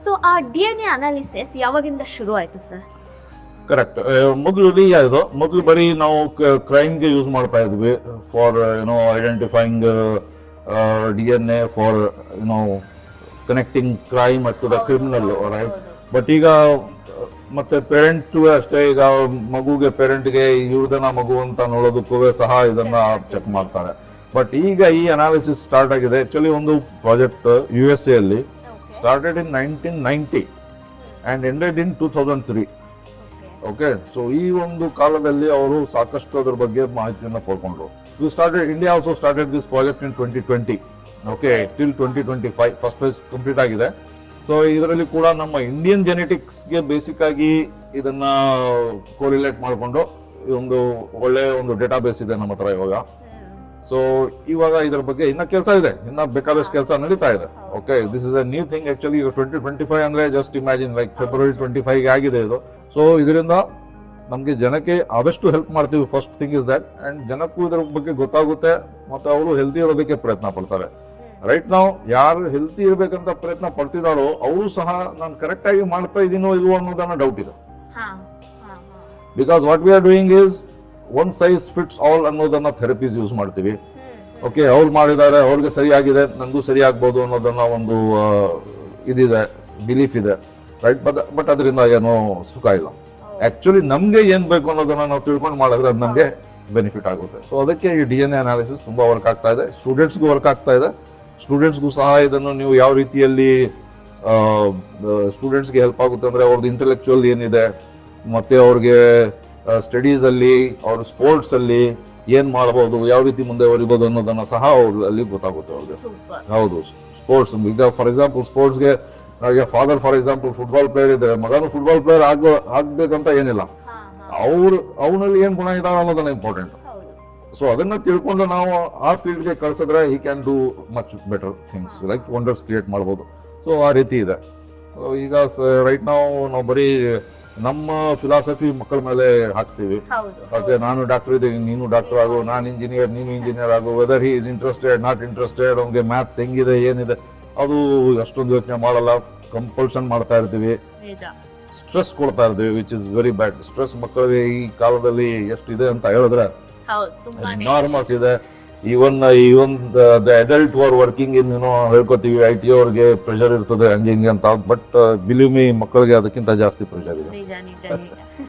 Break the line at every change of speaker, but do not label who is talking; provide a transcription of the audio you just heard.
So ಆ DNA analysis ಯಾವಾಗಿಂದ ಶುರು ಆಯ್ತು ಸರ್?
ಕರೆಕ್ಟ್. ಮೊದಲು ಬರೀ ನಾವು ಕ್ರೈಮ್ಗೆ ಯೂಸ್ ಮಾಡ್ತಾ ಇದ್ವಿ for identifying DNA for connecting crime to the criminal, right? But ಈಗ ಮತ್ತೆ ಪೇರೆಂಟ್ ಅಷ್ಟೇ, ಈಗ ಮಗುಗೆ ಪೇರೆಂಟ್ಗೆ ಇವ್ರದನ ಮಗು ಅಂತ ನೋಡೋದಕ್ಕೂ ಸಹ ಇದನ್ನ ಚೆಕ್ ಮಾಡ್ತಾರೆ. ಬಟ್ ಈಗ ಈ ಅನಾಲಿಸಿಸ್ ಸ್ಟಾರ್ಟ್ ಆಗಿದೆ. ಆಕ್ಚುಲಿ ಒಂದು ಪ್ರಾಜೆಕ್ಟ್ USA ಅಲ್ಲಿ started in 1990 and ended in 2003. Okay, so ಈ ಒಂದು ಕಾಲದಲ್ಲಿ ಅವರು ಸಾಕಷ್ಟು ಅದ್ರ ಬಗ್ಗೆ ಮಾಹಿತಿಯನ್ನು ಪಡ್ಕೊಂಡ್ರು. India also started this project in 2020. Okay, till 2025 first phase complete ಆಗಿದೆ. ಸೊ ಇದರಲ್ಲಿ ಕೂಡ ನಮ್ಮ ಇಂಡಿಯನ್ ಜೆನೆಟಿಕ್ಸ್ಗೆ ಬೇಸಿಕ್ ಆಗಿ ಇದನ್ನ ಕೋರಿಲೇಟ್ ಮಾಡಿಕೊಂಡು ಒಂದು ಒಳ್ಳೆ ಒಂದು ಡೇಟಾಬೇಸ್ ಇದೆ ನಮ್ಮ ಹತ್ರ ಇವಾಗ. ಸೊ ಇವಾಗ ಇದರ ಬಗ್ಗೆ ಇನ್ನ ಕೆಲಸ ಇದೆ, ಇನ್ನ ಬೇಕಾದಷ್ಟು ಕೆಲಸ ನಡೀತಾ ಇದೆ. Okay, this is a new thing. Actually ಈಗ 2025 ಅಂದ್ರೆ ಜಸ್ಟ್ ಇಮ್ಯಾಜಿನ್ ಲೈಕ್ ಫೆಬ್ರವರಿ 25 ಆಗಿದೆ ಇದು. ಸೊ ಇದರಿಂದ ನಮಗೆ ಜನಕ್ಕೆ ಆದಷ್ಟು ಹೆಲ್ಪ್ ಮಾಡ್ತೀವಿ. First thing is that, and ಜನಕ್ಕೂ ಇದರ ಬಗ್ಗೆ ಗೊತ್ತಾಗುತ್ತೆ ಮತ್ತೆ ಅವರು ಹೆಲ್ತಿ ಇರೋದಕ್ಕೆ ಪ್ರಯತ್ನ ಪಡ್ತಾರೆ. ರೈಟ್ ನಾವು ಯಾರು ಹೆಲ್ತಿ ಇರ್ಬೇಕಂತ ಪ್ರಯತ್ನ ಪಡ್ತಿದಾರೋ ಅವರು ಸಹ ನಾನು ಕರೆಕ್ಟ್ ಆಗಿ ಮಾಡ್ತಾ ಇದೀನೋ ಇಲ್ವೋ ಅನ್ನೋದನ್ನ ಡೌಟ್ ಇದೆ. Because what we are doing is one size fits all ಅನ್ನೋದನ್ನ ಥೆರಪೀಸ್ ಯೂಸ್ ಮಾಡ್ತೀವಿ. ಓಕೆ, ಅವ್ರು ಮಾಡಿದ್ದಾರೆ, ಅವ್ರಿಗೆ ಸರಿಯಾಗಿದೆ, ನನಗೂ ಸರಿ ಆಗ್ಬೋದು ಅನ್ನೋದನ್ನ ಒಂದು ಇದಿದೆ, ಬಿಲೀಫ್ ಇದೆ, ರೈಟ್? ಬಟ್ ಅದರಿಂದ ಏನೋ ಸುಖ ಇಲ್ಲ. ಆಕ್ಚುಲಿ ನಮ್ಗೆ ಏನ್ ಬೇಕು ಅನ್ನೋದನ್ನ ನಾವು ತಿಳ್ಕೊಂಡು ಮಾಡಿದ್ರೆ ಅದು ನಮಗೆ ಬೆನಿಫಿಟ್ ಆಗುತ್ತೆ. ಸೊ ಅದಕ್ಕೆ ಈ DNA ಅನಾಲಿಸಿಸ್ ತುಂಬಾ ವರ್ಕ್ ಆಗ್ತಾ ಇದೆ, ಸ್ಟೂಡೆಂಟ್ಸ್ಗೂ ವರ್ಕ್ ಆಗ್ತಾ ಇದೆ. ಸ್ಟೂಡೆಂಟ್ಸ್ಗೂ ಸಹ ಇದನ್ನು ನೀವು ಯಾವ ರೀತಿಯಲ್ಲಿ ಸ್ಟೂಡೆಂಟ್ಸ್ಗೆ ಹೆಲ್ಪ್ ಆಗುತ್ತೆ ಅಂದರೆ ಅವ್ರದ್ದು ಇಂಟೆಲೆಕ್ಚುಯಲ್ ಏನಿದೆ, ಮತ್ತೆ ಅವ್ರಿಗೆ ಸ್ಟಡೀಸಲ್ಲಿ, ಅವ್ರ ಸ್ಪೋರ್ಟ್ಸಲ್ಲಿ ಏನು ಮಾಡ್ಬೋದು, ಯಾವ ರೀತಿ ಮುಂದೆ ಬರಿಬೋದು ಅನ್ನೋದನ್ನು ಸಹ ಅಲ್ಲಿ ಗೊತ್ತಾಗುತ್ತೆ ಅವ್ರಿಗೆ. ಹೌದು, ಸ್ಪೋರ್ಟ್ಸ್ ಈಗ ಫಾರ್ ಎಕ್ಸಾಂಪಲ್ ಸ್ಪೋರ್ಟ್ಸ್ಗೆ father for example football player ಇದೆ, ಮಗನು ಫುಟ್ಬಾಲ್ ಪ್ಲೇಯರ್ ಆಗ್ಬೇಕಂತ ಏನಿಲ್ಲ, ಅವನಲ್ಲಿ ಏನು ಗುಣ ಇದಾವೆ ಅನ್ನೋದನ್ನ ಇಂಪಾರ್ಟೆಂಟ್. ಸೊ ಅದನ್ನ ತಿಳ್ಕೊಂಡು ನಾವು ಆ ಫೀಲ್ಡ್ಗೆ ಕಳ್ಸಿದ್ರೆ he can do much better things, like wonders create ಮಾಡ್ಬೋದು. ಸೊ ಆ ರೀತಿ ಇದೆ. ಈಗ ರೈಟ್ ನಾವು ಬರೀ ನಮ್ಮ ಫಿಲಾಸಫಿ ಮಕ್ಕಳ ಮೇಲೆ ಹಾಕ್ತೀವಿ. ಓಕೆ, ನಾನು ಡಾಕ್ಟರ್ ಇದ್ದೀನಿ, ನೀನು ಡಾಕ್ಟರ್ ಆಗು, ನಾನು ಇಂಜಿನಿಯರ್, ನೀನು ಇಂಜಿನಿಯರ್ ಆಗು, whether he is interested not interested, ಅವ್ನಿಗೆ ಮ್ಯಾಥ್ಸ್ ಹೆಂಗಿದೆ ಏನಿದೆ ಅದು ಅಷ್ಟೊಂದು ಯೋಚನೆ ಮಾಡಲ್ಲ. ಕಂಪಲ್ಷನ್ ಮಾಡ್ತಾ ಇರ್ತೀವಿ, ಸ್ಟ್ರೆಸ್ ಕೊಡ್ತಾ ಇರ್ತೀವಿ, which is very bad. Stress ಮಕ್ಕಳಿಗೆ ಈ ಕಾಲದಲ್ಲಿ ಎಷ್ಟಿದೆ ಅಂತ ಹೇಳಿದ್ರೆ ನಾರ್ಮಸ್ ಇದೆ. Even the adult are working in ಹೇಳ್ಕೊತೀವಿ IT ಅವ್ರಿಗೆ ಪ್ರೆಷರ್ ಇರ್ತದೆ ಹಂಗೆ ಹಿಂಗೆ ಅಂತ. ಬಟ್ ಬಿಲೀವ್ ಮೀ, ಮಕ್ಕಳಿಗೆ ಅದಕ್ಕಿಂತ ಜಾಸ್ತಿ ಪ್ರೆಷರ್ ಇದೆ.